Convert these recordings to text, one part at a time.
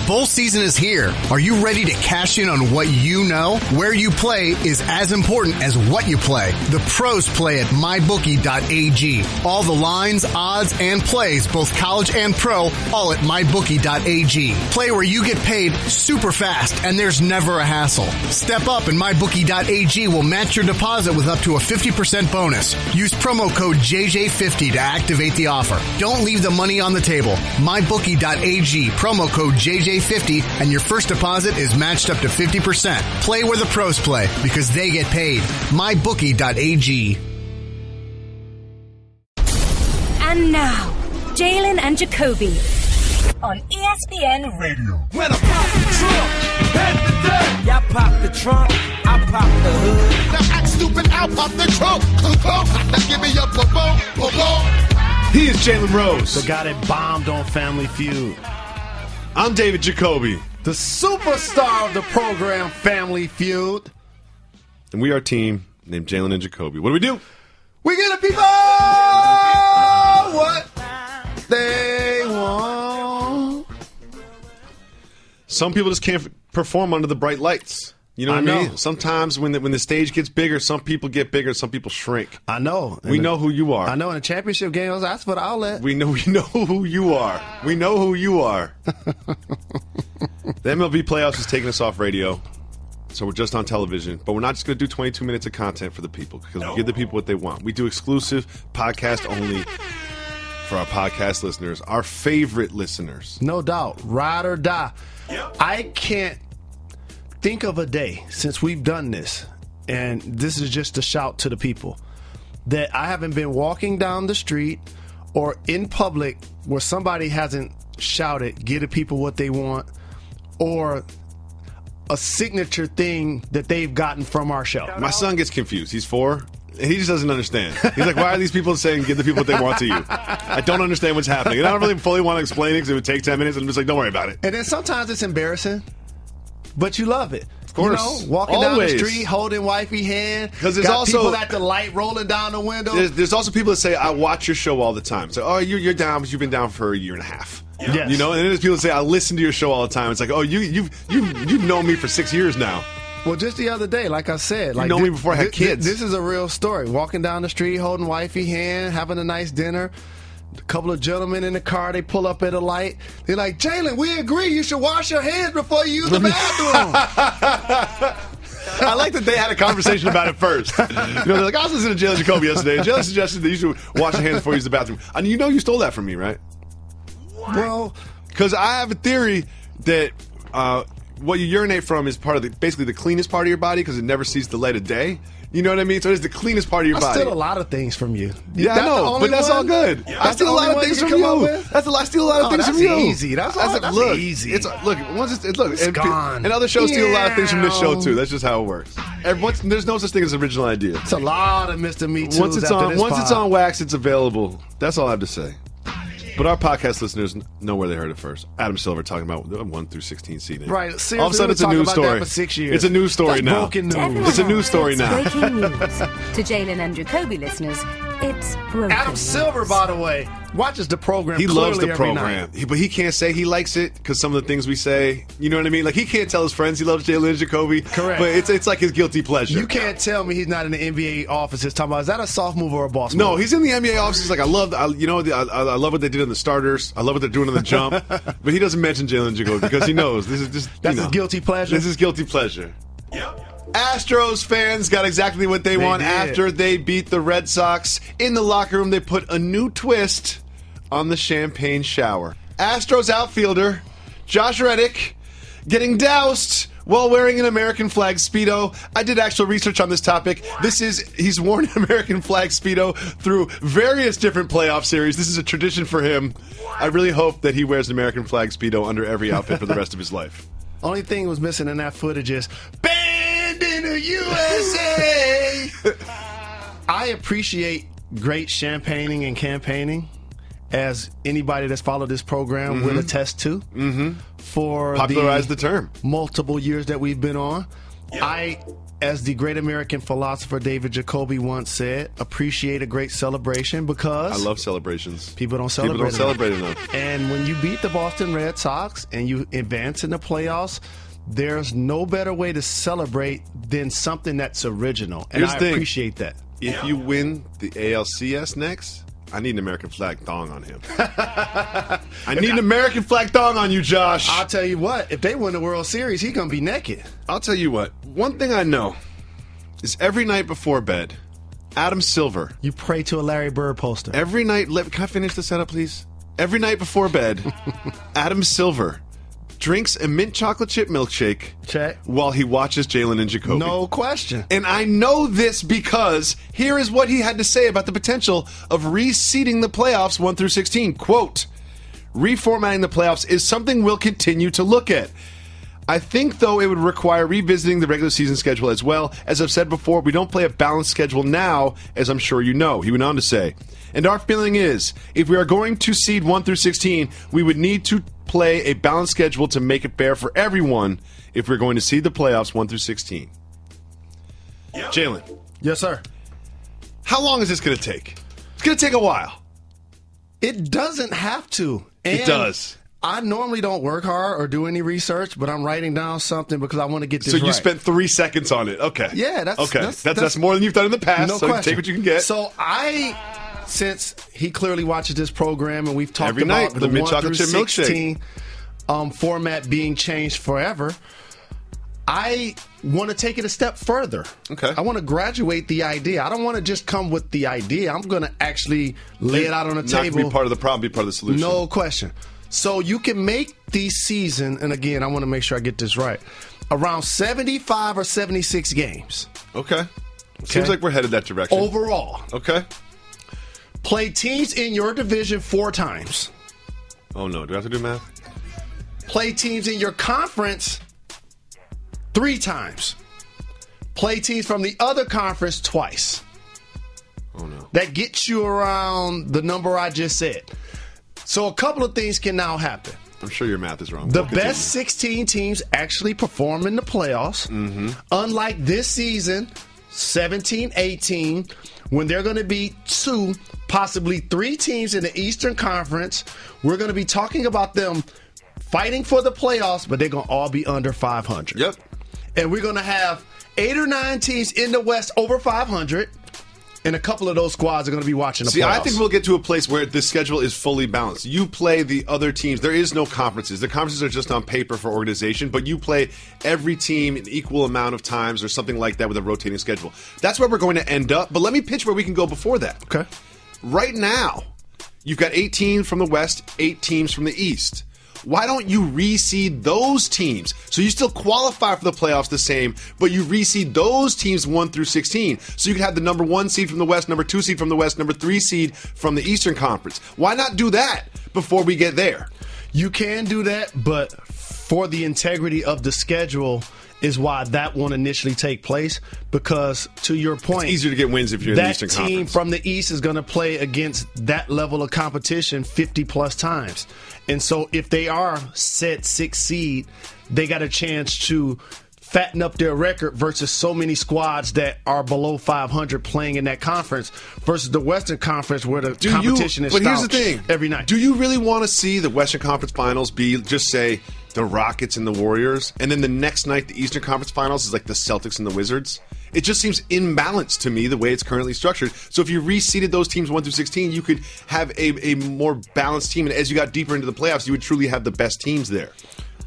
Bowl season is here. Are you ready to cash in on what you know? Where you play is as important as what you play. The pros play at mybookie.ag. All the lines, odds, and plays, both college and pro, all at mybookie.ag. Play where you get paid super fast and there's never a hassle. Step up and mybookie.ag will match your deposit with up to a 50% bonus. Use promo code JJ50 to activate the offer. Don't leave the money on the table. mybookie.ag, promo code JJ50, and your first deposit is matched up to 50%. Play where the pros play because they get paid. mybookie.ag. And now, Jalen and Jacoby on ESPN Radio. When I pop the trunk, head to death. Y'all pop the trunk, I pop the hood. Now act stupid, I'll pop the trunk. Now give me a boom. He is Jalen Rose, the guy that bombed on Family Feud. I'm David Jacoby, the superstar of the program Family Feud. And we are a team named Jalen and Jacoby. What do? We give the people what they want. Some people just can't perform under the bright lights. You know what I mean? Sometimes when the stage gets bigger, some people get bigger, some people shrink. I know. We know who you are. I know. In the championship games, that's what I'll let. We know who you are. We know who you are. The MLB playoffs is taking us off radio, so we're just on television. But we're not just going to do 22 minutes of content for the people because we give the people what they want. We do exclusive podcast only for our podcast listeners, our favorite listeners. No doubt. Ride or die. Yep. I can't think of a day since we've done this, and this is just a shout to the people, that I haven't been walking down the street or in public where somebody hasn't shouted, give the people what they want, or a signature thing that they've gotten from our show. My son gets confused. He's 4. He just doesn't understand. He's like, why are these people saying give the people what they want to you? I don't understand what's happening. And I don't really fully want to explain it because it would take 10 minutes. And I'm just like, don't worry about it. And then sometimes it's embarrassing, but you love it. Of course. You know, walking down the street, holding wifey hand. Because there's got also people at the light rolling down the window. There's also people that say, I watch your show all the time. So, oh, you're down, but you've been down for a year and a half. Yes. You know, and then there's people that say, I listen to your show all the time. It's like, oh, you've known me for 6 years now. Well, just the other day, like I said, you know me before I had kids. This is a real story. Walking down the street, holding wifey hand, having a nice dinner. A couple of gentlemen in the car, they pull up at a light. They're like, Jalen, we agree you should wash your hands before you use the bathroom. I like that they had a conversation about it first. You know, they're like, I was listening to Jalen Jacoby yesterday, and Jalen suggested that you should wash your hands before you use the bathroom. And you know you stole that from me, right? Well, because I have a theory that what you urinate from is part of basically the cleanest part of your body because it never sees the light of day. You know what I mean? So it's the cleanest part of your body. I steal a lot of things from you. Yeah, I know, but that's all good. I steal a lot of things from you. I steal a lot of things from you. Easy. That's easy. It's gone. And other shows steal a lot of things from this show too. That's just how it works. There's no such thing as original idea. It's a lot of Mr. Me Too's once it's on wax, it's available. That's all I have to say. But our podcast listeners know where they heard it first. Adam Silver talking about the 1 through 16 seeding. Right. Seriously, all of a sudden, it's a news story. For 6 years. It's a news story now. Broken news. It's a news story now. Breaking news. To Jalen and Jacoby listeners, it's broken. Adam Silver, by the way, watches the program. He loves the program, but he can't say he likes it because some of the things we say, you know what I mean? Like he can't tell his friends he loves Jalen and Jacoby. Correct. But it's like his guilty pleasure. You can't tell me he's not in the NBA offices talking about, is that a soft move or a boss move? No, he's in the NBA office. He's like, I love what they did in the starters. I love what they're doing in the jump. But he doesn't mention Jalen and Jacoby because he knows this is just his guilty pleasure. This is guilty pleasure. Yep. Astros fans got exactly what they want after they beat the Red Sox. In the locker room, they put a new twist on the champagne shower. Astros outfielder Josh Reddick getting doused while wearing an American flag Speedo. I did actual research on this topic. He's worn an American flag Speedo through various different playoff series. This is a tradition for him. I really hope that he wears an American flag Speedo under every outfit for the rest of his life. Only thing was missing in that footage is banned in the USA. I appreciate great champagning and campaigning, as anybody that's followed this program will attest to. For popularize the term multiple years that we've been on. As the great American philosopher David Jacoby once said, appreciate a great celebration because I love celebrations. People don't celebrate enough. And when you beat the Boston Red Sox and you advance in the playoffs, there's no better way to celebrate than something that's original. And I appreciate that. If you win the ALCS next, I need an American flag thong on him. I need an American flag thong on you, Josh. I'll tell you what, if they win the World Series, he's going to be naked. I'll tell you what, one thing I know is every night before bed, Adam Silver. You pray to a Larry Bird poster. Every night, can I finish the setup, please? Every night before bed, Adam Silver drinks a mint chocolate chip milkshake while he watches Jalen and Jacoby. No question. And I know this because here is what he had to say about the potential of reseeding the playoffs 1 through 16. Quote, reformatting the playoffs is something we'll continue to look at. I think, though, it would require revisiting the regular season schedule as well. As I've said before, we don't play a balanced schedule now, as I'm sure you know. He went on to say, and our feeling is, if we are going to seed 1 through 16, we would need to play a balanced schedule to make it fair for everyone if we're going to seed the playoffs 1 through 16. Yep. Jalen. Yes, sir. How long is this going to take? It's going to take a while. It doesn't have to. And it does. I normally don't work hard or do any research, but I'm writing down something because I want to get this right. So you spent 3 seconds on it. Okay. Yeah, that's more than you've done in the past. No so question. Take what you can get. So since he clearly watches this program and we've talked every about night, the mint 1 through chocolate 16 format being changed forever, I want to take it a step further. Okay. I want to graduate the idea. I don't want to just come with the idea. I'm going to actually lay it out on the table. Not be part of the problem, be part of the solution. No question. So you can make the season, and again, I want to make sure I get this right, around 75 or 76 games. Okay. Seems like we're headed that direction. Overall. Okay. Play teams in your division 4 times. Oh, no. Do I have to do math? Play teams in your conference 3 times. Play teams from the other conference twice. Oh, no. That gets you around the number I just said. So a couple of things can now happen. I'm sure your math is wrong. The best 16 teams actually perform in the playoffs. Mm-hmm. Unlike this season, 17, 18, when they're going to be 2, possibly 3 teams in the Eastern Conference. We're going to be talking about them fighting for the playoffs, but they're going to all be under 500. Yep. And we're going to have 8 or 9 teams in the West over 500. And a couple of those squads are going to be watching the playoffs. I think we'll get to a place where the schedule is fully balanced. You play the other teams. There is no conferences. The conferences are just on paper for organization, but you play every team an equal amount of times or something like that with a rotating schedule. That's where we're going to end up. But let me pitch where we can go before that. Okay. Right now, you've got 8 teams from the West, 8 teams from the East. Why don't you reseed those teams? So you still qualify for the playoffs the same, but you reseed those teams 1 through 16. So you could have the number 1 seed from the West, number 2 seed from the West, number 3 seed from the Eastern Conference. Why not do that before we get there? You can do that, but for the integrity of the schedule is why that won't initially take place, because to your point, it's easier to get wins if you're in the Eastern Conference. That team from the East is going to play against that level of competition 50 plus times. And so if they are set 6 seed, they got a chance to fatten up their record versus so many squads that are below 500 playing in that conference versus the Western Conference where the competition is But here's the thing. Every night. Do you really want to see the Western Conference Finals be just say the Rockets and the Warriors, and then the next night the Eastern Conference Finals is like the Celtics and the Wizards? It just seems imbalanced to me the way it's currently structured. So if you reseeded those teams 1 through 16, you could have a more balanced team, and as you got deeper into the playoffs, you would truly have the best teams there.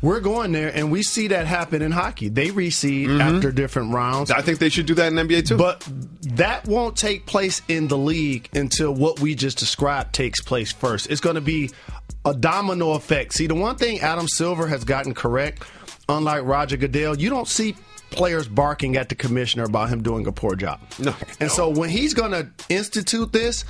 We're going there, and we see that happen in hockey. They reseed after different rounds. I think they should do that in NBA too. But that won't take place in the league until what we just described takes place first. It's going to be a domino effect. See, the one thing Adam Silver has gotten correct, unlike Roger Goodell, you don't see players barking at the commissioner about him doing a poor job. No. And so when he's going to institute this,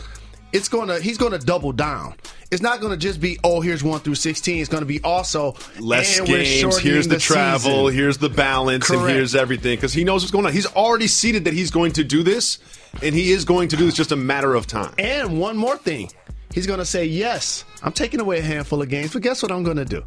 he's going to double down. It's not going to just be, here's 1 through 16. It's going to be also less games. Here's the travel. Season. Here's the balance. Correct. And here's everything. Because he knows what's going on. He's already seeded that he's going to do this, and he is going to do this. Just a matter of time. And one more thing. He's going to say, yes, I'm taking away a handful of games, but guess what I'm going to do?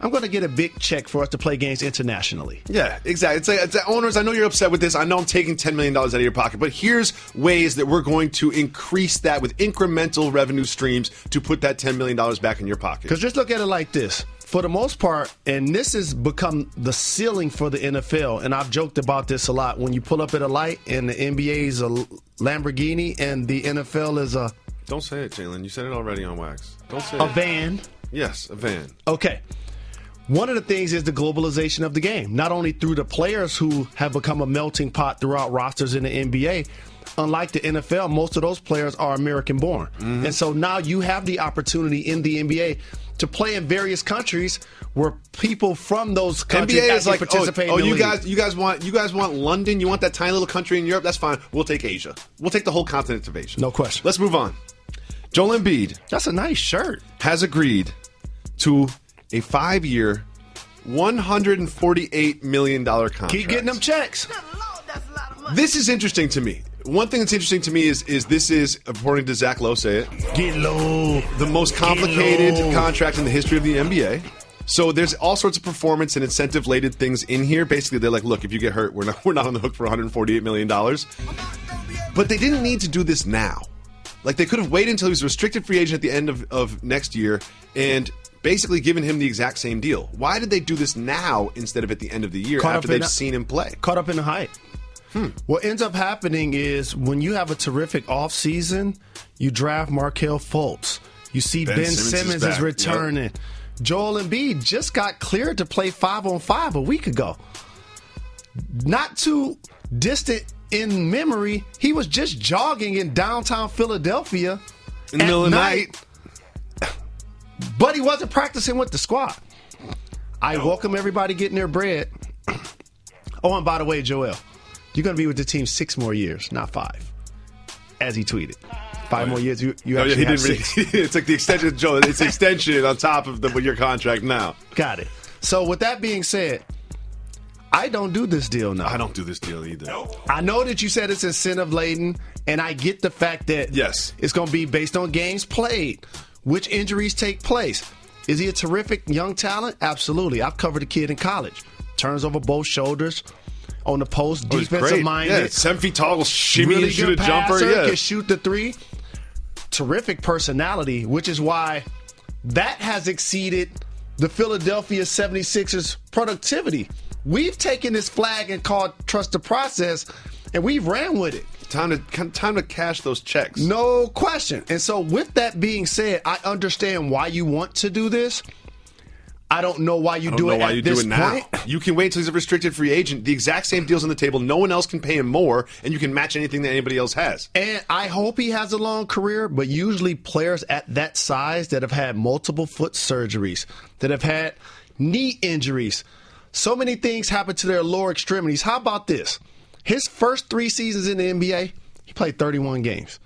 I'm going to get a big check for us to play games internationally. Yeah, exactly. It's like, owners, I know you're upset with this. I know I'm taking $10 million out of your pocket, but here's ways that we're going to increase that with incremental revenue streams to put that $10 million back in your pocket. Because just look at it like this. For the most part, and this has become the ceiling for the NFL, and I've joked about this a lot. When you pull up at a light and the NBA is a Lamborghini and the NFL is a... Don't say it, Jalen. You said it already on Wax. Don't say it. A van. Yes, a van. Okay. One of the things is the globalization of the game, not only through the players who have become a melting pot throughout rosters in the NBA. Unlike the NFL, most of those players are American-born. And so now you have the opportunity in the NBA to play in various countries where people from those countries NBA is like, participate in the you league. guys want London? You want that tiny little country in Europe? That's fine. We'll take Asia. We'll take the whole continent of Asia. No question. Let's move on. Joel Embiid That's a nice shirt. has agreed to a 5-year, $148 million contract. Keep getting them checks. This is interesting to me. One thing that's interesting to me is this is, according to Zach Lowe, say it, Get low. the most complicated Get low. contract in the history of the NBA. So there's all sorts of performance and incentive-related things in here. Basically, they're like, look, if you get hurt, we're not on the hook for $148 million. But they didn't need to do this now. Like, they could have waited until he was a restricted free agent at the end of next year and basically given him the exact same deal. Why did they do this now instead of at the end of the year after they've seen him play? Caught up in the hype. What ends up happening is when you have a terrific offseason, you draft Markelle Fultz. You see Ben Simmons is returning. Yep. Joel Embiid just got cleared to play 5-on-5 a week ago. Not too distant in memory, he was just jogging in downtown Philadelphia in the middle of the night. But he wasn't practicing with the squad. I welcome everybody getting their bread. Oh, and by the way, Joel, you're going to be with the team 6 more years, not 5, as he tweeted. 5 more years, you actually have 6. It's like the extension, Joel. It's extension on top of your contract now. Got it. So with that being said, I don't do this deal now. I don't do this deal either. I know that you said it's incentive laden, and I get the fact that it's going to be based on games played, which injuries take place. Is he a terrific young talent? Absolutely. I've covered a kid in college. Turns over both shoulders on the post, defensive minded. Yeah, 7 feet tall, shimmy really and shoot a jumper. Can shoot the 3. Terrific personality, which is why that has exceeded the Philadelphia 76ers productivity. We've taken this flag and called trust the process, and we've ran with it. Time to cash those checks. No question. And so with that being said, I understand why you want to do this. I don't know why you do it at this point. You can wait until he's a restricted free agent. The exact same deal's on the table. No one else can pay him more, and you can match anything that anybody else has. And I hope he has a long career, but usually players at that size that have had multiple foot surgeries, that have had knee injuries, so many things happen to their lower extremities. How about this? His first 3 seasons in the NBA, he played 31 games.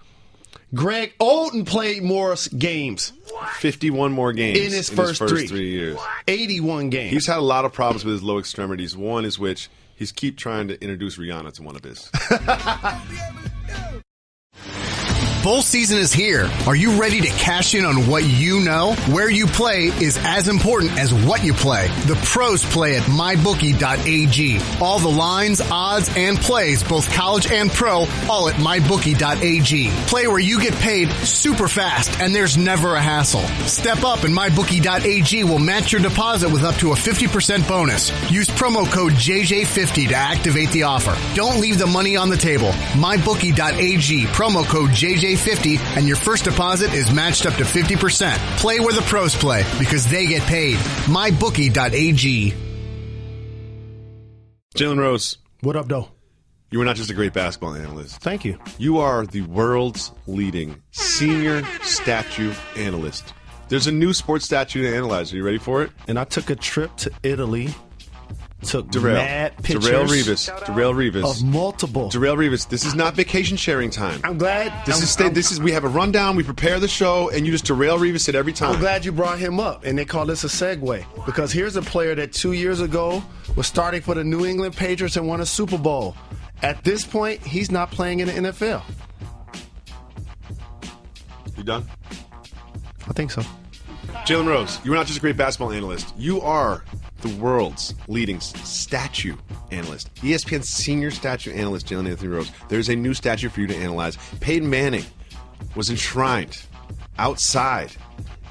Greg Oden played more games. 51 more games in his first 3 years. 81 games. He's had a lot of problems with his low extremities. One is which he's keep trying to introduce Rihanna to one of his. Bowl season is here. Are you ready to cash in on what you know? Where you play is as important as what you play. The pros play at mybookie.ag. All the lines, odds, and plays, both college and pro, all at mybookie.ag. Play where you get paid super fast and there's never a hassle. Step up and mybookie.ag will match your deposit with up to a 50% bonus. Use promo code JJ50 to activate the offer. Don't leave the money on the table. Mybookie.ag, promo code JJ50, and your first deposit is matched up to 50%. Play where the pros play because they get paid. MyBookie.ag. Jalen Rose. What up, though? You are not just a great basketball analyst. Thank you. You are the world's leading senior statue analyst. There's a new sports statue to analyze. Are you ready for it? And I took a trip to Italy. Took mad pictures. Darrell Revis. Of multiple. Darrell Revis. This is not vacation sharing time. I'm glad. We have a rundown. We prepare the show, and you just Darrell Revis it every time. I'm glad you brought him up, and they call this a segue because here's a player that 2 years ago was starting for the New England Patriots and won a Super Bowl. At this point, he's not playing in the NFL. You done? I think so. Jalen Rose, you are not just a great basketball analyst. You are the world's leading statue analyst. ESPN's senior statue analyst, Jalen Anthony Rose. There's a new statue for you to analyze. Peyton Manning was enshrined outside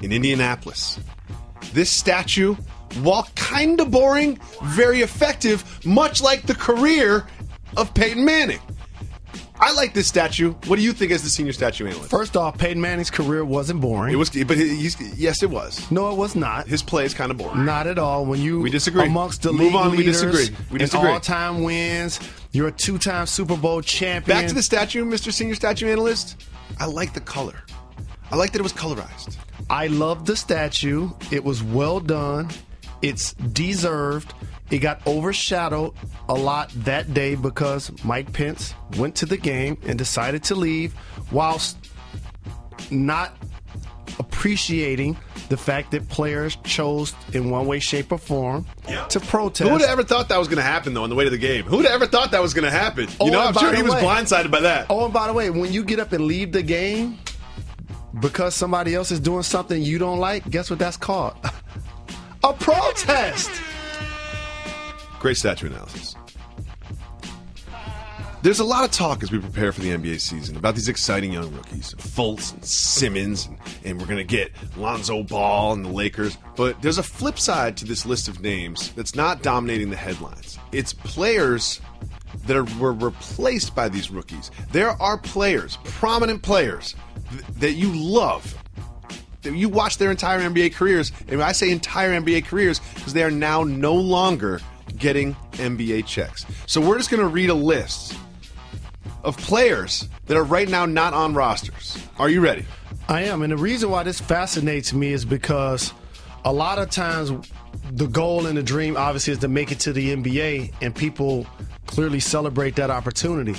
in Indianapolis. This statue, while kind of boring, very effective, much like the career of Peyton Manning. I like this statue. What do you think as the senior statue analyst? First off, Peyton Manning's career wasn't boring. It was, but yes, it was. No, it was not. His play is kind of boring. Not at all. When you we disagree. Amongst the Move league on. leaders, We disagree. in all-time wins, you're a 2-time Super Bowl champion. Back to the statue, Mr. Senior Statue Analyst. I like the color. I like that it was colorized. I love the statue. It was well done. It's deserved. It got overshadowed a lot that day because Mike Pence went to the game and decided to leave whilst not appreciating the fact that players chose in one way, shape, or form to protest. Who would have ever thought that was going to happen, though, on the way to the game? Who would have ever thought that was going to happen? I'm sure he was blindsided by that. Oh, and by the way, when you get up and leave the game because somebody else is doing something you don't like, guess what that's called? A protest. Great statue analysis. There's a lot of talk as we prepare for the NBA season about these exciting young rookies, Fultz and Simmons, and we're going to get Lonzo Ball and the Lakers. But there's a flip side to this list of names that's not dominating the headlines. It's players that were replaced by these rookies. There are players, prominent players, that you love, that you watch their entire NBA careers. And I say entire NBA careers because they are now no longer getting NBA checks. So we're just going to read a list of players that are right now not on rosters. Are you ready? I am. And the reason why this fascinates me is because a lot of times the goal and the dream obviously is to make it to the NBA, and people clearly celebrate that opportunity.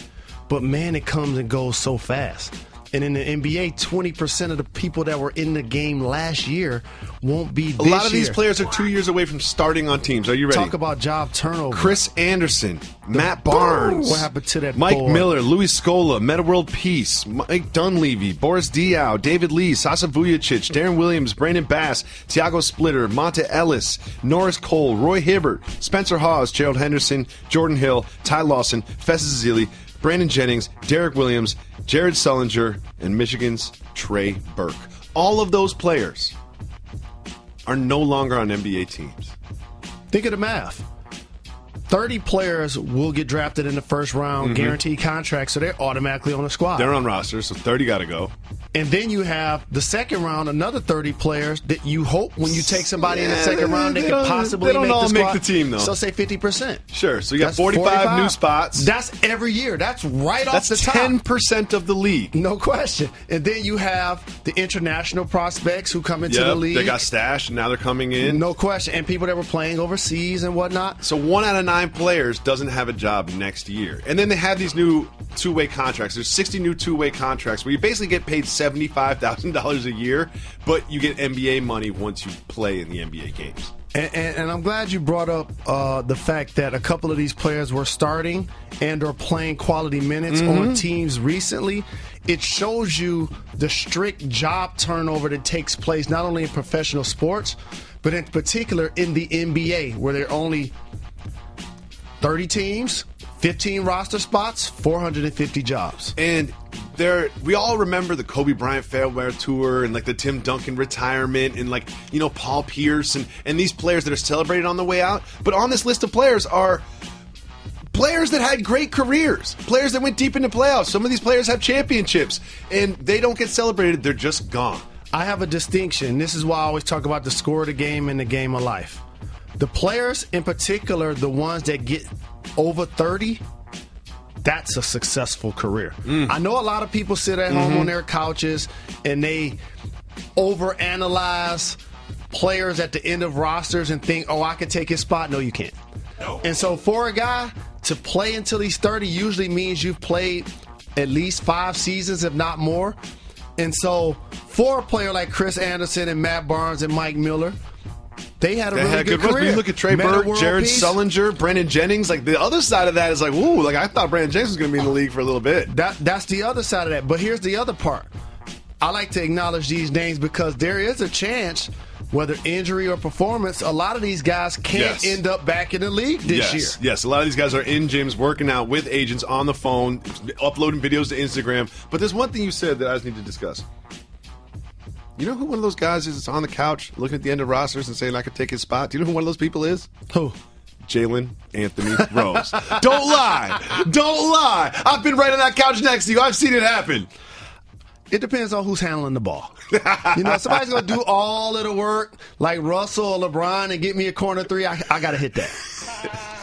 But man, it comes and goes so fast. And in the NBA, 20% of the people that were in the game last year won't be this year. A lot of these players are 2 years away from starting on teams. Are you ready? Talk about job turnover. Chris Anderson, Matt Barnes. What happened to that Mike boy? Miller, Louis Scola, Meta World Peace, Mike Dunleavy, Boris Diaw, David Lee, Sasa Vujacic, Darren Williams, Brandon Bass, Thiago Splitter, Monta Ellis, Norris Cole, Roy Hibbert, Spencer Hawes, Gerald Henderson, Jordan Hill, Ty Lawson, Festus Ezeli, Brandon Jennings, Derek Williams, Jared Sullinger, and Michigan's Trey Burke. All of those players are no longer on NBA teams. Think of the math. 30 players will get drafted in the first round, guaranteed contracts, so they're automatically on the squad. They're on rosters, so 30 got to go. And then you have the second round, another 30 players that you hope when you take somebody in the second round, they could possibly they don't make all the squad. make the team, though. So say 50%. Sure, so you got That's 45 new spots. That's every year. That's right off the top. That's 10% of the league. No question. And then you have the international prospects who come into the league. They got stashed, and now they're coming in. No question. And people that were playing overseas and whatnot. So 1 out of 9 players doesn't have a job next year. And then they have these new two-way contracts. There's 60 new two-way contracts where you basically get paid $75,000 a year, but you get NBA money once you play in the NBA games. And I'm glad you brought up the fact that a couple of these players were starting and or playing quality minutes on teams recently. It shows you the strict job turnover that takes place not only in professional sports, but in particular in the NBA, where there are only 30 teams, 15 roster spots, 450 jobs. And we all remember the Kobe Bryant farewell tour and like the Tim Duncan retirement and like, Paul Pierce and these players that are celebrated on the way out. But on this list of players are players that had great careers, players that went deep into playoffs. Some of these players have championships and they don't get celebrated. They're just gone. I have a distinction. This is why I always talk about the score of the game and the game of life. The players in particular, the ones that get over 30, that's a successful career. I know a lot of people sit at home on their couches and they overanalyze players at the end of rosters and think, I could take his spot. No, you can't. No. And so for a guy to play until he's 30 usually means you've played at least 5 seasons, if not more. And so for a player like Chris Anderson and Matt Barnes and Mike Miller, they had a really good career. You look at Trey Burke, Jared Sullinger, Brandon Jennings. Like the other side of that is like, ooh, like I thought Brandon Jennings was going to be in the league for a little bit. That's the other side of that. But here's the other part. I like to acknowledge these names because there is a chance whether injury or performance, a lot of these guys can't end up back in the league this year. Yes, a lot of these guys are in gyms working out with agents on the phone, uploading videos to Instagram. But there's one thing you said that I just need to discuss. You know who one of those guys is that's on the couch looking at the end of rosters and saying I could take his spot? Do you know who one of those people is? Who? Jalen Anthony Rose. Don't lie. Don't lie. I've been right on that couch next to you. I've seen it happen. It depends on who's handling the ball. Somebody's going to do all of the work like Russell or LeBron and get me a corner three. I got to hit that.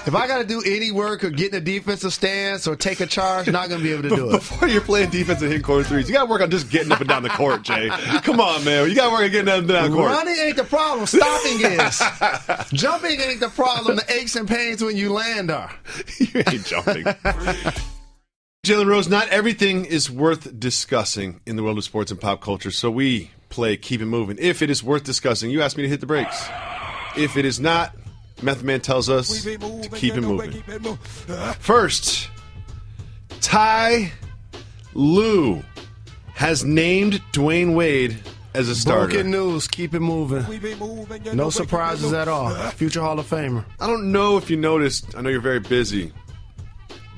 If I got to do any work or get in a defensive stance or take a charge, not going to be able to do it. Before you're playing defense and hitting corner threes, you got to work on just getting up and down the court, Jay. Come on, man. You got to work on getting up and down the court. Running ain't the problem. Stopping is. Jumping ain't the problem. The aches and pains when you land are. You ain't jumping. Jalen Rose, not everything is worth discussing in the world of sports and pop culture, so we play Keep It Moving. If it is worth discussing, you ask me to hit the brakes. If it is not, Method Man tells us to keep it moving. First, Ty Lue has named Dwayne Wade as a starter. Broken news. Keep it moving. No surprises at all. Future Hall of Famer. I don't know if you noticed. I know you're very busy.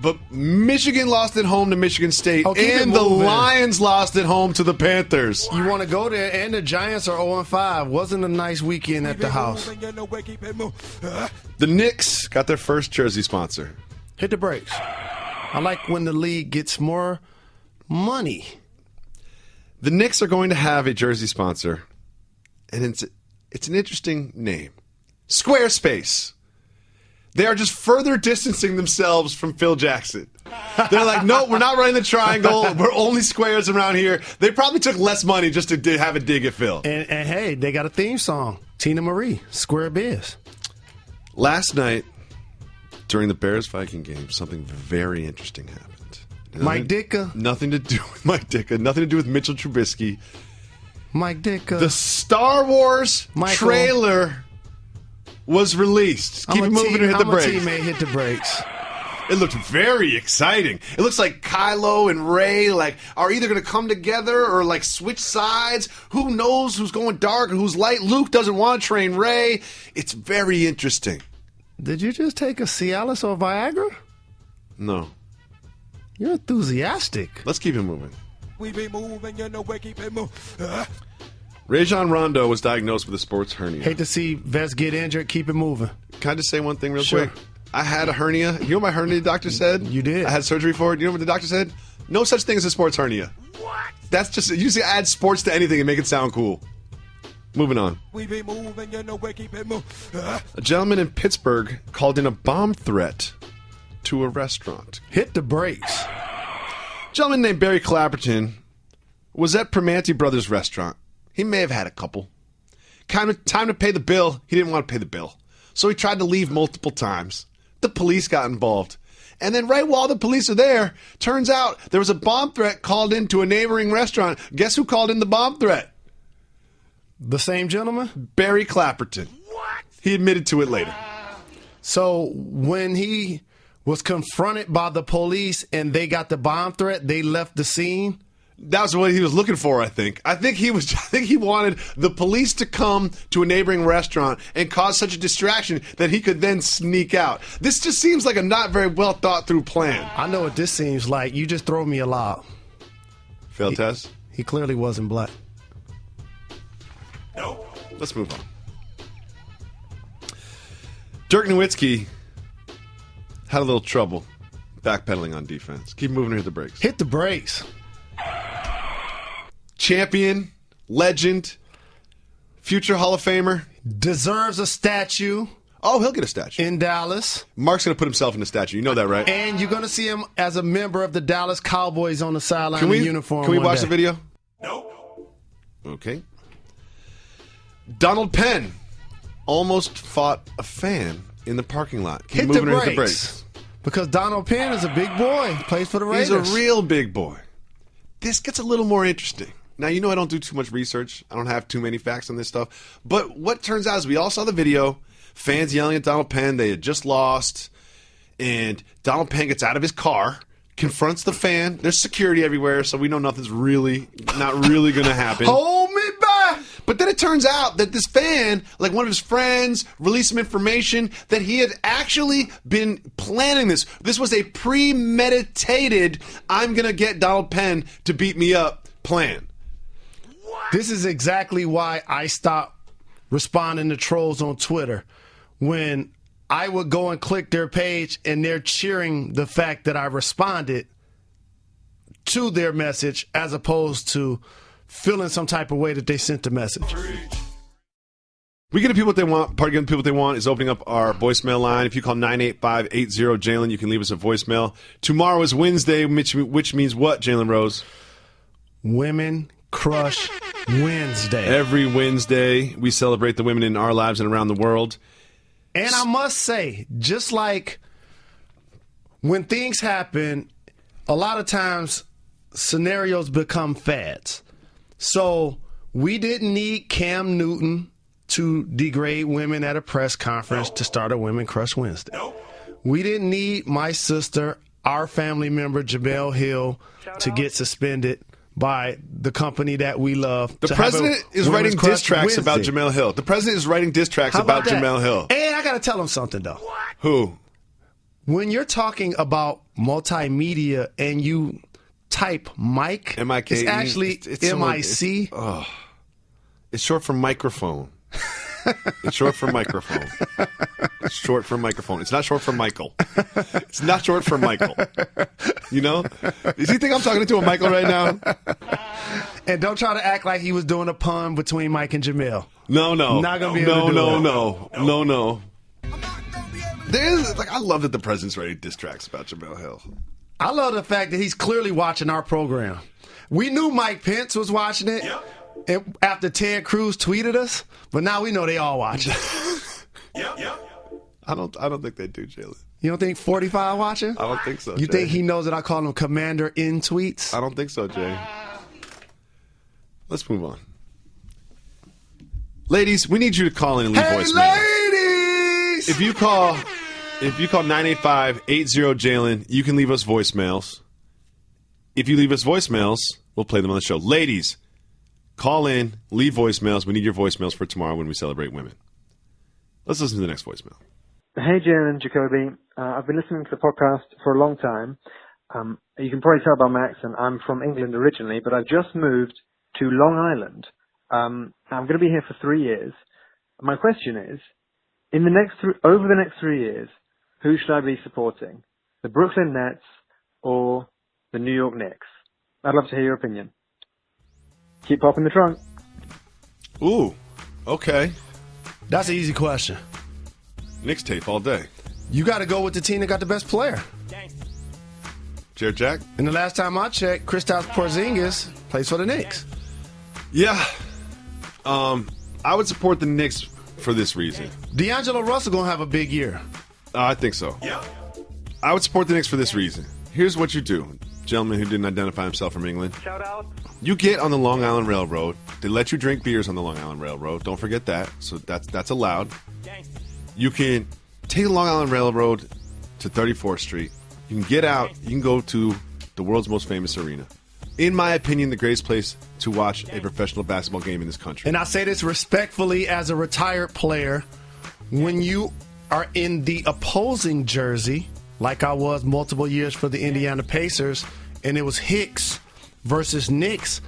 But Michigan lost at home to Michigan State, and the Lions lost at home to the Panthers. You want to go there, and the Giants are 0-5. Wasn't a nice weekend at the house. The Knicks got their first jersey sponsor. Hit the brakes. I like when the league gets more money. The Knicks are going to have a jersey sponsor, and it's an interesting name. Squarespace. They are just further distancing themselves from Phil Jackson. They're like, no, we're not running the triangle. We're only squares around here. They probably took less money just to have a dig at Phil. And hey, they got a theme song. Tina Marie, Square Biz. Last night, during the Bears-Viking game, something very interesting happened. Mike Ditka. Nothing to do with Mike Ditka. Nothing to do with Mitchell Trubisky. Mike Ditka. The Star Wars trailer was released. Keep it moving and hit the brakes. Teammate, hit the brakes. It looked very exciting. It looks like Kylo and Rey are either going to come together or switch sides. Who knows who's going dark and who's light? Luke doesn't want to train Rey. It's very interesting. Did you just take a Cialis or Viagra? No. You're enthusiastic. Let's keep it moving. We be moving, keep it moving. Rajon Rondo was diagnosed with a sports hernia. Hate to see vets get injured. Keep it moving. Can I just say one thing real quick? I had a hernia. You know what my hernia doctor said? You did. I had surgery for it. You know what the doctor said? No such thing as a sports hernia. What? That's just, you just add sports to anything and make it sound cool. Moving on. We be moving, keep it moving. A gentleman in Pittsburgh called in a bomb threat to a restaurant. Hit the brakes. A gentleman named Barry Clapperton was at Primanti Brothers restaurant. He may have had a couple. Time to pay the bill. He didn't want to pay the bill. So he tried to leave multiple times. The police got involved. And then right while the police are there, turns out there was a bomb threat called into a neighboring restaurant. Guess who called in the bomb threat? The same gentleman? Barry Clapperton. What? He admitted to it later. So when he was confronted by the police and they got the bomb threat, they left the scene? That was what he was looking for, I think. I think he wanted the police to come to a neighboring restaurant and cause such a distraction that he could then sneak out. This just seems like a not very well thought through plan. I know what this seems like. You just throw me a lob. Failed test? He clearly wasn't black. No. Let's move on. Dirk Nowitzki had a little trouble backpedaling on defense. Keep moving or hit the brakes. Hit the brakes. Champion, legend, future Hall of Famer. Deserves a statue. Oh, he'll get a statue. In Dallas. Mark's going to put himself in the statue. You know that, right? And you're going to see him as a member of the Dallas Cowboys on the sideline in uniform. Can we watch the video? Nope. Okay. Donald Penn almost fought a fan in the parking lot. Hit the brakes. Because Donald Penn is a big boy. Plays for the Raiders. He's a real big boy. This gets a little more interesting. Now, you know I don't do too much research. I don't have too many facts on this stuff. But what turns out is we all saw the video. Fans yelling at Donald Penn. They had just lost. And Donald Penn gets out of his car, confronts the fan. There's security everywhere, so we know nothing's not really going to happen. Hold me back! But then it turns out that this fan, like one of his friends, released some information that he had actually been planning this. This was a premeditated, I'm going to get Donald Penn to beat me up plan. This is exactly why I stopped responding to trolls on Twitter. When I would go and click their page and they're cheering the fact that I responded to their message as opposed to feeling some type of way that they sent the message. We get the people what they want. Part of getting the people what they want is opening up our voicemail line. If you call 985-80-JALEN, you can leave us a voicemail. Tomorrow is Wednesday, which means what, Jalen Rose? Women Crush Wednesday. Every Wednesday, we celebrate the women in our lives and around the world. And I must say, just like when things happen, a lot of times scenarios become fads. So we didn't need Cam Newton to degrade women at a press conference to start a Women Crush Wednesday. We didn't need my sister, our family member, Jamel Hill, to get suspended by the company that we love. The president is writing diss tracks about Jamel Hill. The president is writing diss tracks about Jamel Hill. And I got to tell him something, though. What? Who? When you're talking about multimedia and you type Mike, M-I-K-E, it's actually M-I-C. It's short for microphone. It's short for microphone. It's short for microphone. It's not short for Michael. It's not short for Michael. You know? Does he think I'm talking to a Michael right now? And don't try to act like he was doing a pun between Mike and Jamel. No. Not going to be able to do No. There's, like, I love that the president's writing diss tracks about Jamel Hill. I love the fact that he's clearly watching our program. We knew Mike Pence was watching it. Yep. After Ted Cruz tweeted us, but now we know they all watch it. I don't think they do, Jalen. You don't think 45 watching? I don't think so. You think he knows that I call him Commander in tweets? I don't think so, Jay. Let's move on. Ladies, we need you to call in and leave voicemail. Ladies! If you call 985-80-JALEN, you can leave us voicemails. If you leave us voicemails, we'll play them on the show. Ladies, call in, leave voicemails. We need your voicemails for tomorrow when we celebrate women. Let's listen to the next voicemail. Hey, Jalen and Jacoby. I've been listening to the podcast for a long time. You can probably tell by my accent, I'm from England originally, but I've just moved to Long Island. I'm going to be here for 3 years. My question is, over the next 3 years, who should I be supporting? The Brooklyn Nets or the New York Knicks? I'd love to hear your opinion. Keep popping the trunk. Ooh, okay. That's an easy question. Knicks tape all day. You got to go with the team that got the best player. Jared Jack? And the last time I checked, Kristaps Porzingis plays for the Knicks. Yeah. I would support the Knicks for this reason. D'Angelo Russell going to have a big year. I think so. Yeah. I would support the Knicks for this reason. Here's what you do. Gentleman who didn't identify himself from England. Shout out. You get on the Long Island Railroad. They let you drink beers on the Long Island Railroad. Don't forget that. So that's allowed. You can take the Long Island Railroad to 34th Street. You can get out. You can go to the world's most famous arena. In my opinion, the greatest place to watch a professional basketball game in this country. And I say this respectfully as a retired player. When you are in the opposing jersey, like I was multiple years for the Indiana Pacers, and it was Hicks versus Knicks,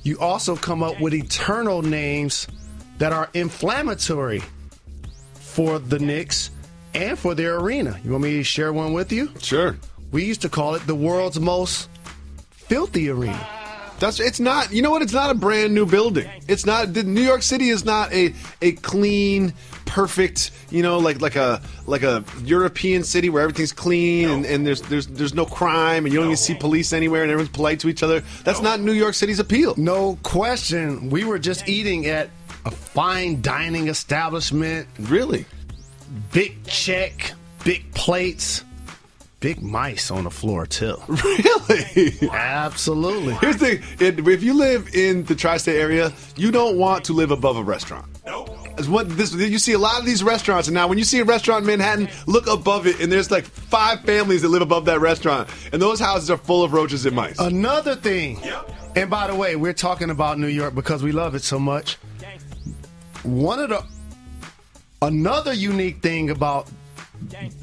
you also come up with eternal names that are inflammatory for the Knicks and for their arena. You want me to share one with you? Sure. We used to call it the world's most filthy arena. It's not. You know what? It's not a brand new building. It's not. New York City is not a clean, perfect. You know, like a European city where everything's clean and there's no crime and you don't even see police anywhere and everyone's polite to each other. That's not New York City's appeal. No question. We were just eating at a fine dining establishment. Really? Big check, big plates. Big mice on the floor, too. Really? Absolutely. Here's the thing. If you live in the tri-state area, you don't want to live above a restaurant. Nope. You see a lot of these restaurants, and now when you see a restaurant in Manhattan, look above it, and there's like 5 families that live above that restaurant, and those houses are full of roaches and mice. Another thing, and by the way, we're talking about New York because we love it so much. Another unique thing about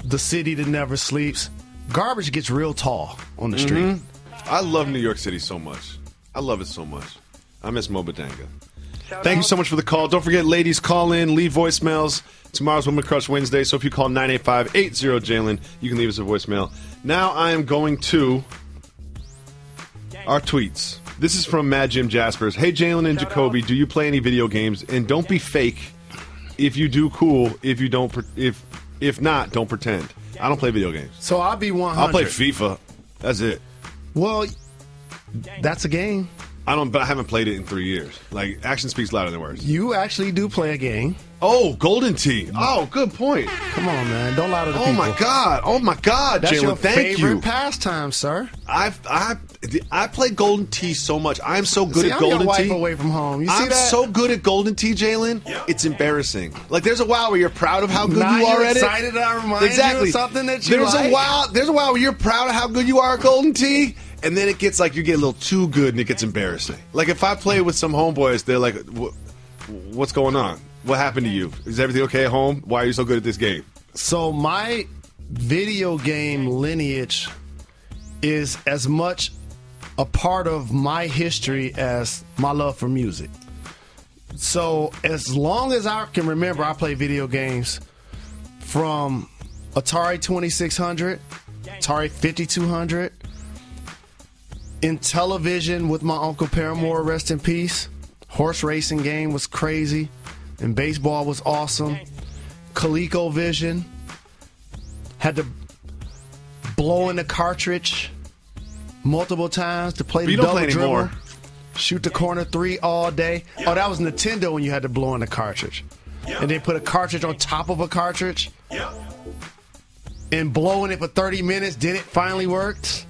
the city that never sleeps, garbage gets real tall on the street. I love New York City so much. I love it so much. I miss Mobadanga. Thank you so much for the call. Don't forget, ladies, call in, leave voicemails. Tomorrow's Woman Crush Wednesday, so if you call 985-80-JALEN, you can leave us a voicemail. Now I am going to our tweets. This is from Mad Jim Jaspers. Hey, Jalen and Jacoby, do you play any video games? And don't be fake. If you do, cool. If you don't, if not, don't pretend. I don't play video games. So I'll be 100. I'll play FIFA. That's it. Well, that's a game. But I haven't played it in 3 years. Like, action speaks louder than words. You actually do play a game. Oh, Golden Tee. Oh, good point. Come on, man. Don't lie to the people. Oh my God, That's Jalen. your Thank favorite you. pastime, sir. I play Golden Tee so much. I'm so good at Golden I'm your Tee. wife away from home. You see I'm that? so good at Golden Tee, Jalen. It's embarrassing. Like, there's a while where you're proud of how good Now you are you're at excited it. I remind you of something that you there's like. There's a while where you're proud of how good you are at Golden Tee. And then it gets like you get a little too good and it gets embarrassing. Like if I play with some homeboys, they're like, what's going on? What happened to you? Is everything okay at home? Why are you so good at this game? So my video game lineage is as much a part of my history as my love for music. So as long as I can remember, I play video games from Atari 2600, Atari 5200, in television with my Uncle Paramore, rest in peace. Horse racing game was crazy, and baseball was awesome. ColecoVision, had to blow in the cartridge multiple times to play the you don't double play dribble. anymore. Shoot the corner three all day. Oh, that was Nintendo when you had to blow in the cartridge. And then put a cartridge on top of a cartridge. And blowing it for 30 minutes, then it finally worked.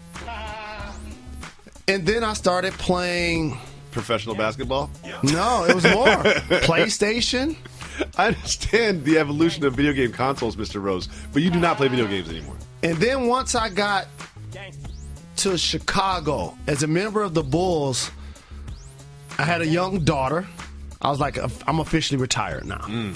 And then I started playing... Professional basketball? No, it was more. PlayStation. I understand the evolution of video game consoles, Mr. Rose, but you do not play video games anymore. And then once I got to Chicago, as a member of the Bulls, I had a young daughter. I was like, I'm officially retired now.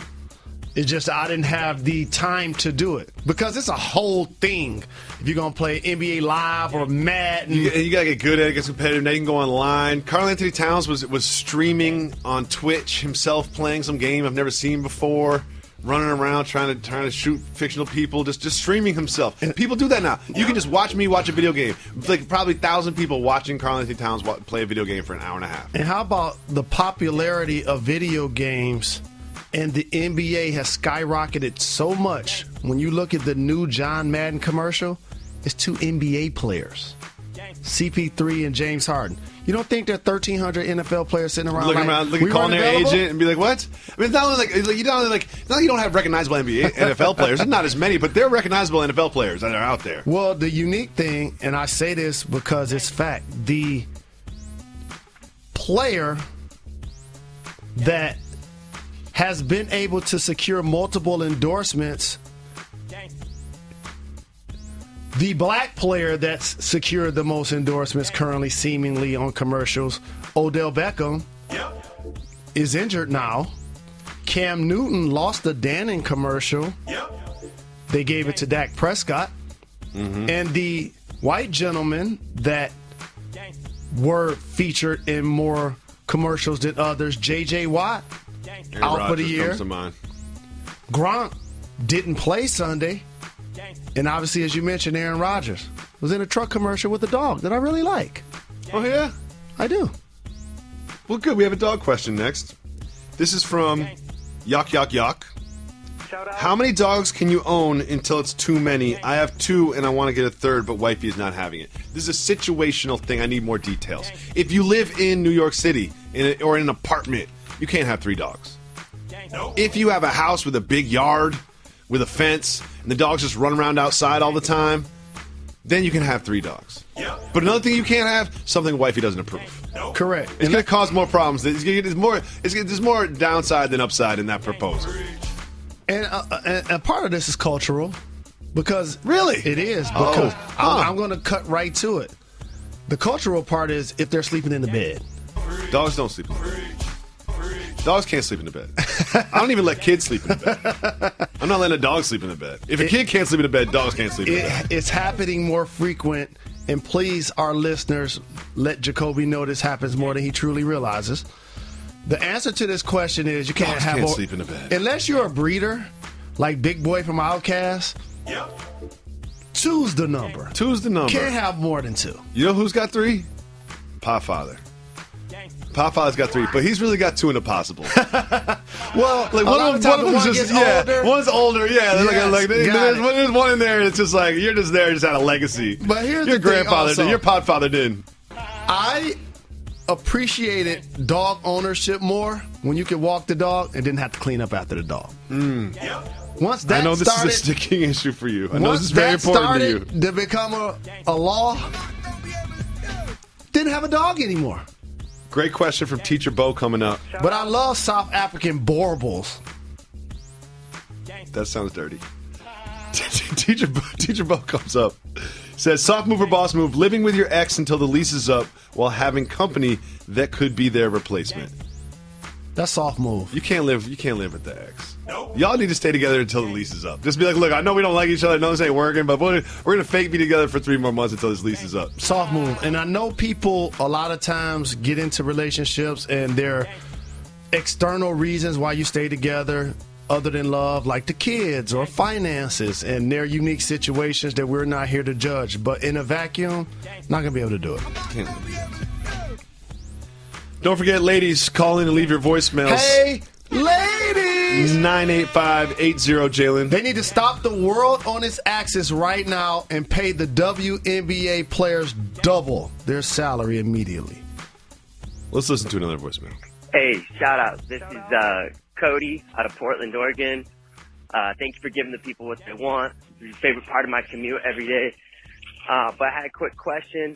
It's just I didn't have the time to do it because it's a whole thing. If you're going to play NBA Live or Madden. You got to get good at it, get competitive. Now you can go online. Karl Anthony Towns was streaming on Twitch himself playing some game I've never seen before, running around trying to shoot fictional people, just streaming himself. And people do that now. You can just watch me watch a video game. It's like probably 1,000 people watching Karl Anthony Towns play a video game for an hour and a half. And how about the popularity of video games? And the NBA has skyrocketed so much. When you look at the new John Madden commercial, it's two NBA players, CP3 and James Harden. You don't think there are 1,300 NFL players sitting around looking calling their agent and be like, what? I mean, it's not only like you don't have recognizable NFL players. There's not as many, but they're recognizable NFL players that are out there. Well, the unique thing, and I say this because it's fact, the player that has been able to secure multiple endorsements, the black player that's secured the most endorsements currently seemingly on commercials, Odell Beckham, is injured now. Cam Newton lost the Dannon commercial. They gave it to Dak Prescott. And the white gentlemen that were featured in more commercials than others, J.J. Watt, Aaron out Rodgers for the year. comes to mind. Gronk didn't play Sunday. And obviously, as you mentioned, Aaron Rodgers was in a truck commercial with a dog that I really like. Oh, yeah? I do. Well, good. We have a dog question next. This is from Yuck Yuck Yuck. How many dogs can you own until it's too many? I have 2 and I want to get a 3rd, but wifey is not having it. This is a situational thing. I need more details. If you live in New York City or in an apartment, you can't have 3 dogs. If you have a house with a big yard, with a fence, and the dogs just run around outside all the time, then you can have 3 dogs. But another thing you can't have, something wifey doesn't approve. Correct. It's going to cause more problems. There's more downside than upside in that proposal. And part of this is cultural. Because really? It is. Because I'm going to cut right to it. The cultural part is if they're sleeping in the bed. Dogs don't sleep in the bed. Dogs can't sleep in the bed. I don't even let kids sleep in the bed. I'm not letting a dog sleep in the bed. If a kid can't sleep in the bed, dogs can't sleep in the bed. It's happening more frequent, and please, our listeners, let Jacoby know this happens more than he truly realizes. The answer to this question is you can't sleep in the bed. Unless you're a breeder, like Big Boy from Outkast. Yep. Two's the number. Can't have more than 2. You know who's got 3? Podfather. Podfather's got 3, but he's really got 2 in the possible. Well, like one of them's just older. One's older. Yeah, Yes, there's one in there. It's just like you're just there, just had a legacy. But here's your the thing grandfather also, did. Your podfather did. I appreciated dog ownership more when you could walk the dog and didn't have to clean up after the dog. Once that I know this started, is a sticking issue for you. I know this is very important to you. To become a law, didn't have a dog anymore. Great question from Teacher Bo coming up. But I love South African Borbals. That sounds dirty. Teacher Bo comes up. Says, soft move or boss move, living with your ex until the lease is up while having company that could be their replacement. That's soft move. You can't live with the ex. Nope. Y'all need to stay together until the lease is up. Just be like, look, I know we don't like each other. I know this ain't working, but we're going to fake be together for 3 more months until this lease is up. Soft move. And I know people a lot of times get into relationships and there are external reasons why you stay together other than love, like the kids or finances, and their unique situations that we're not here to judge. But in a vacuum, not going to be able to do it. Can't live. Don't forget, ladies, call in and leave your voicemails. Hey, ladies! 985-80 Jalen. They need to stop the world on its axis right now and pay the WNBA players double their salary immediately. Let's listen to another voicemail. Hey, shout out. This is Cody out of Portland, Oregon. Thank you for giving the people what they want. It's your favorite part of my commute every day. But I had a quick question.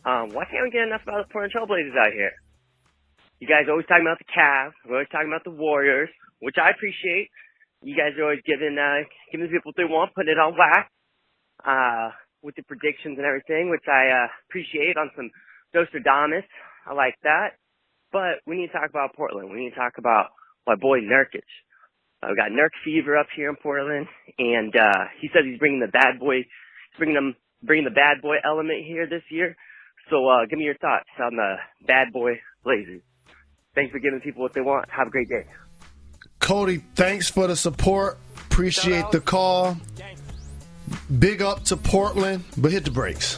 Why can't we get enough about the Portland Trailblazers out here? You guys are always talking about the Cavs. We're always talking about the Warriors, which I appreciate. You guys are always giving the people what they want, putting it on wax with the predictions and everything, which I appreciate on some Nostradamus. I like that. But we need to talk about Portland. We need to talk about my boy Nurkic. We got Nurk fever up here in Portland, and he says he's bringing the bad boy. He's bringing the bad boy element here this year. So give me your thoughts on the bad boy Blazers. Thanks for giving people what they want. Have a great day. Cody, thanks for the support. Appreciate the call. Big up to Portland, but hit the brakes.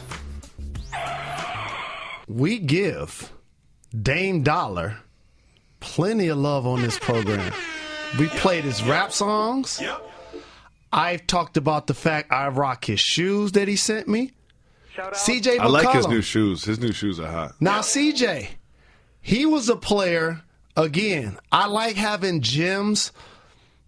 We give Dame Dollar plenty of love on this program. We played his rap songs. I've talked about the fact I rock his shoes that he sent me. CJ McCollum. I like his new shoes. His new shoes are hot. Now, CJ, he was a player. Again, I like having gems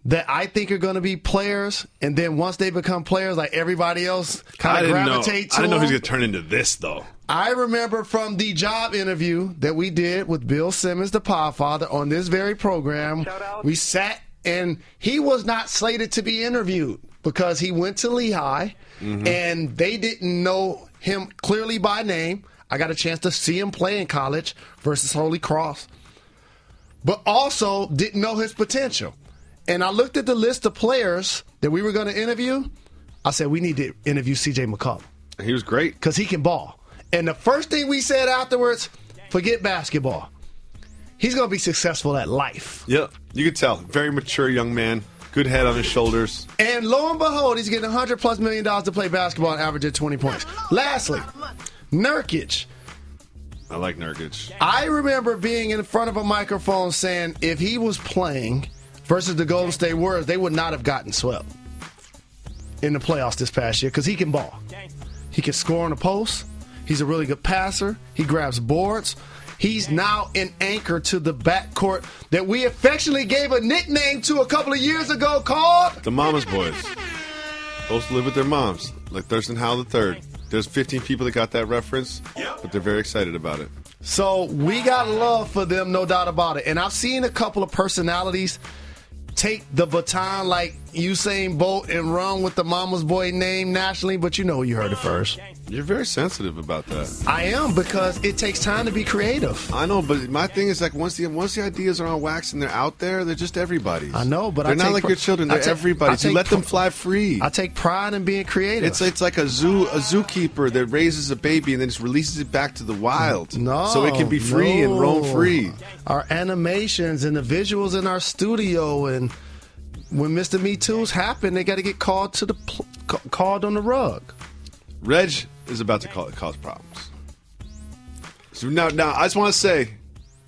that I think are going to be players, and then once they become players, like everybody else kind of gravitate to I didn't know he was them. going to turn into this, though. I remember from the job interview that we did with Bill Simmons, the Podfather, on this very program, we sat, and he was not slated to be interviewed because he went to Lehigh, and they didn't know him clearly by name. I got a chance to see him play in college versus Holy Cross, but also didn't know his potential. And I looked at the list of players that we were going to interview. I said, we need to interview C.J. McCollum. He was great. Because he can ball. And the first thing we said afterwards, forget basketball. He's going to be successful at life. Yep. You could tell. Very mature young man. Good head on his shoulders. And lo and behold, he's getting $100+ million to play basketball and average at 20 points. Lastly, Nurkic. I like Nurkic. I remember being in front of a microphone saying if he was playing versus the Golden State Warriors, they would not have gotten swept in the playoffs this past year because he can ball. He can score on the post. He's a really good passer. He grabs boards. He's now an anchor to the backcourt that we affectionately gave a nickname to a couple of years ago called the Mama's Boys. Supposed to live with their moms, like Thurston Howell III. There's 15 people that got that reference, but they're very excited about it. So we got love for them, no doubt about it. And I've seen a couple of personalities take the baton like Usain Bolt and run with the mama's boy name nationally, but you know you heard it first. You're very sensitive about that. I am, because it takes time to be creative. I know, but my thing is like once the ideas are on wax and they're out there, they're just everybody's. I know, but they're not like your children. They're everybody's. You let them fly free. I take pride in being creative. It's like a zookeeper that raises a baby and then just releases it back to the wild. No, so it can be free and roam free. Our animations and the visuals in our studio, and when Mr. Me Too's happen, they got to get called on the rug. Reg is about to cause problems. So now I just want to say,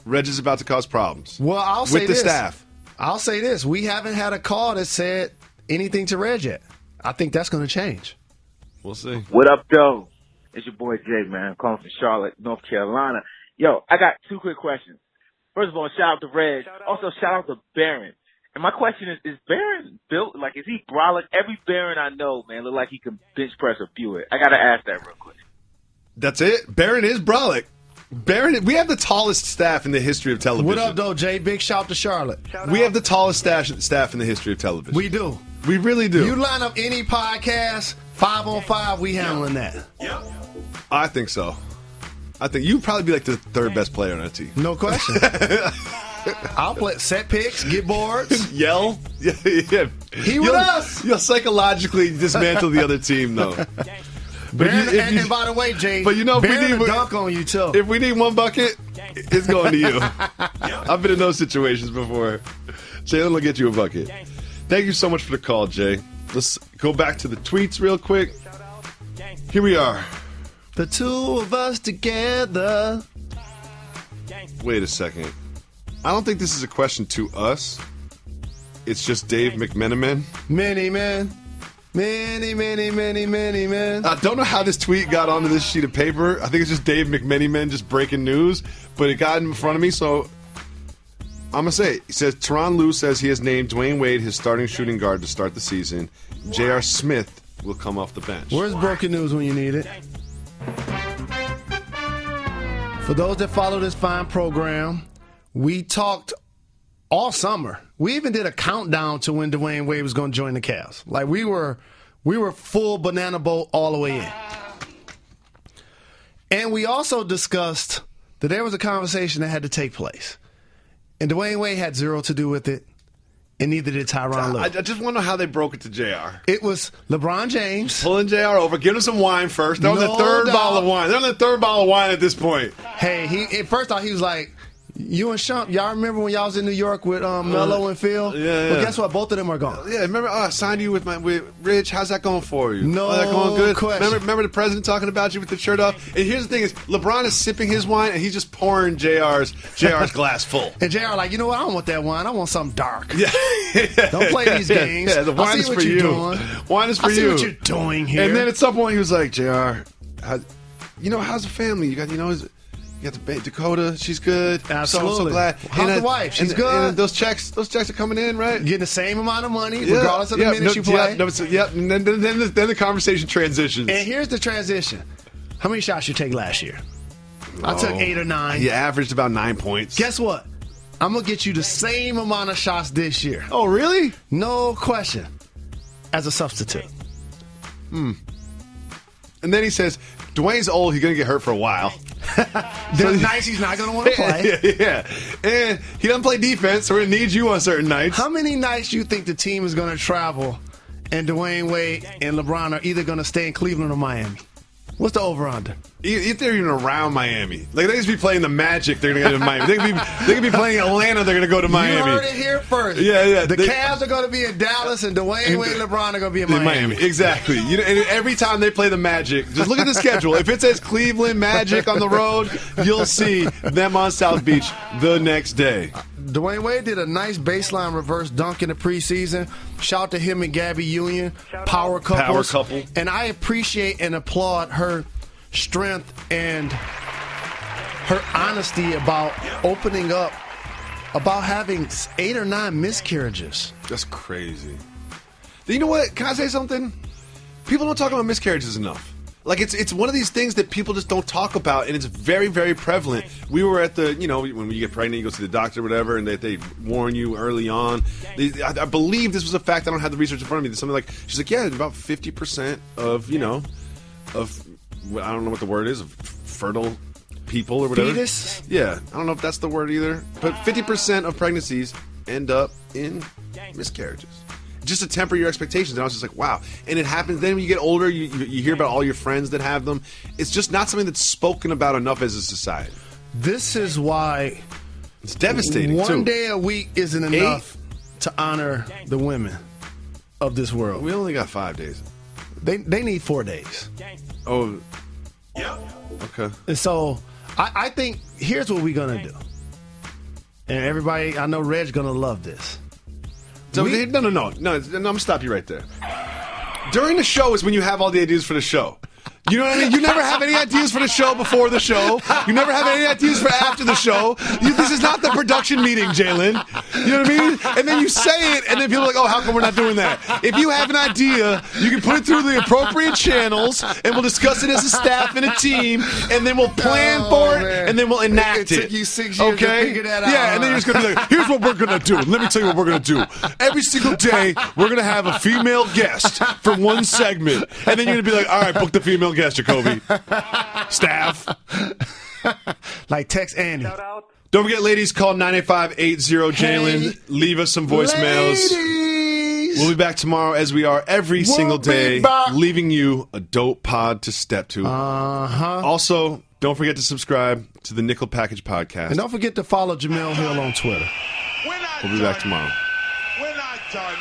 Reg is about to cause problems. Well, I'll say with the staff. I'll say this: we haven't had a call that said anything to Reg yet. I think that's going to change. We'll see. What up, though? It's your boy Jay, man. I'm calling from Charlotte, North Carolina. Yo, I got 2 quick questions. First of all, shout out to Reg. Also, shout out to Barron. And my question is Barron built, like, is he brolic? Every Barron I know, man, look like he can bench press or Buick. I got to ask that real quick. That's it? Barron is brolic. Barron, we have the tallest staff in the history of television. What up, though, Jay? Big shout to Charlotte. We have the tallest staff in the history of television. We do. We really do. You line up any podcast, 5 on 5, we handling that. Yep. I think so. I think you'd probably be like the 3rd best player on that team. No question. I'll play set picks, get boards, yell. Yeah. He with us. You'll psychologically dismantle the other team, though. But and by the way, Jay, but you know, if we need dunk on you too. If we need 1 bucket, it's going to you. I've been in those situations before. Jalen will get you a bucket. Thank you so much for the call, Jay. Let's go back to the tweets real quick. Here we are. The 2 of us together. Wait a second. I don't think this is a question to us. It's just Dave McMenamin. Many men. Many men. I don't know how this tweet got onto this sheet of paper. I think it's just Dave McMenamin just breaking news. But it got in front of me, so I'm going to say it. He says, Teron Lue says he has named Dwayne Wade his starting shooting guard to start the season. J.R. Smith will come off the bench. Where's broken news when you need it? For those that follow this fine program, we talked all summer. We even did a countdown to when Dwayne Wade was going to join the Cavs. Like we were full banana boat all the way in. And we also discussed that there was a conversation that had to take place. And Dwayne Wade had zero to do with it, and neither did Tyronn Lue. I just want to know how they broke it to JR. It was LeBron James. Pulling JR over. Give him some wine first. They're on the 3rd bottle of wine. They're on the 3rd bottle of wine at this point. Hey, first off, he was like, you and Shump, y'all remember when y'all was in New York with Melo and Phil? Yeah. Well, guess what? Both of them are gone. Yeah, remember I signed you with Rich. How's that going for you? No that going good? question. Remember the president talking about you with the shirt off? And here's the thing is, LeBron is sipping his wine, and he's just pouring JR's glass full. And JR like, you know what? I don't want that wine. I want something dark. Yeah. Don't play these games. Yeah, the wine is for you. Doing. Wine is for you. I see what you're doing here. And then at some point he was like, JR, how's the family? You got the Dakota, she's good. Absolutely. So glad. How's the wife? She's good. And those checks are coming in, right? Getting the same amount of money, regardless of the minutes you play. And then the conversation transitions. And here's the transition. How many shots you take last year? I took 8 or 9. He averaged about 9 points. Guess what? I'm going to get you the same amount of shots this year. Oh, really? No question. As a substitute. And then he says, Dwayne's old. He's going to get hurt for a while. There's nights he's not going to want to play. Yeah. And he doesn't play defense, so we're going to need you on certain nights. How many nights do you think the team is going to travel and Dwayne Wade and LeBron are either going to stay in Cleveland or Miami? What's the over-under? If they're even around Miami. Like, they just be playing the Magic, they're going to go to Miami. They could be playing Atlanta, they're going to go to Miami. You heard it here first. Yeah. The Cavs are going to be in Dallas, and Dwayne Wade and LeBron are going to be in Miami. Exactly. And every time they play the Magic, just look at the schedule. If it says Cleveland Magic on the road, you'll see them on South Beach the next day. Dwayne Wade did a nice baseline reverse dunk in the preseason. Shout out to him and Gabby Union. Power couple. And I appreciate and applaud her strength and her honesty about opening up, about having 8 or 9 miscarriages. That's crazy. You know what? Can I say something? People don't talk about miscarriages enough. Like, it's one of these things that people just don't talk about, and it's very, very prevalent. We were at the, when you get pregnant, you go see the doctor or whatever, and they warn you early on. I believe this was a fact. I don't have the research in front of me. There's something like, she's like, yeah, about 50% of, I don't know what the word is, of fertile people or whatever. Fetus? Yeah, I don't know if that's the word either. But 50% of pregnancies end up in miscarriages. Just to temper your expectations. And I was just like, wow. And it happens. Then when you get older, you hear about all your friends that have them. It's just not something that's spoken about enough as a society. This is why it's devastating. One day a week isn't enough to honor the women of this world. We only got 5 days. They need 4 days. Oh, yeah. Okay. And so I think here's what we're gonna do. And everybody, I know Reg's gonna love this. So no, I'm gonna stop you right there. During the show is when you have all the ideas for the show. You know what I mean? You never have any ideas for the show before the show. You never have any ideas for after the show. This is not the production meeting, Jalen. You know what I mean? And then you say it, and then people are like, oh, how come we're not doing that? If you have an idea, you can put it through the appropriate channels, and we'll discuss it as a staff and a team, and then we'll plan for it, and then we'll enact it. It took you 6 years to figure that out. Yeah, and then you're just going to be like, here's what we're going to do. Let me tell you what we're going to do. Every single day, we're going to have a female guest for one segment, and then you're going to be like, all right, book the female guest, Jacoby. Staff. Like text Andy. Don't forget, ladies, call 985-80-JALEN. Leave us some voicemails. Ladies. We'll be back tomorrow as we are every single day, leaving you a dope pod to step to. Also, don't forget to subscribe to the Nickel Package Podcast. And don't forget to follow Jamel Hill on Twitter. We'll be back tomorrow. We're not done.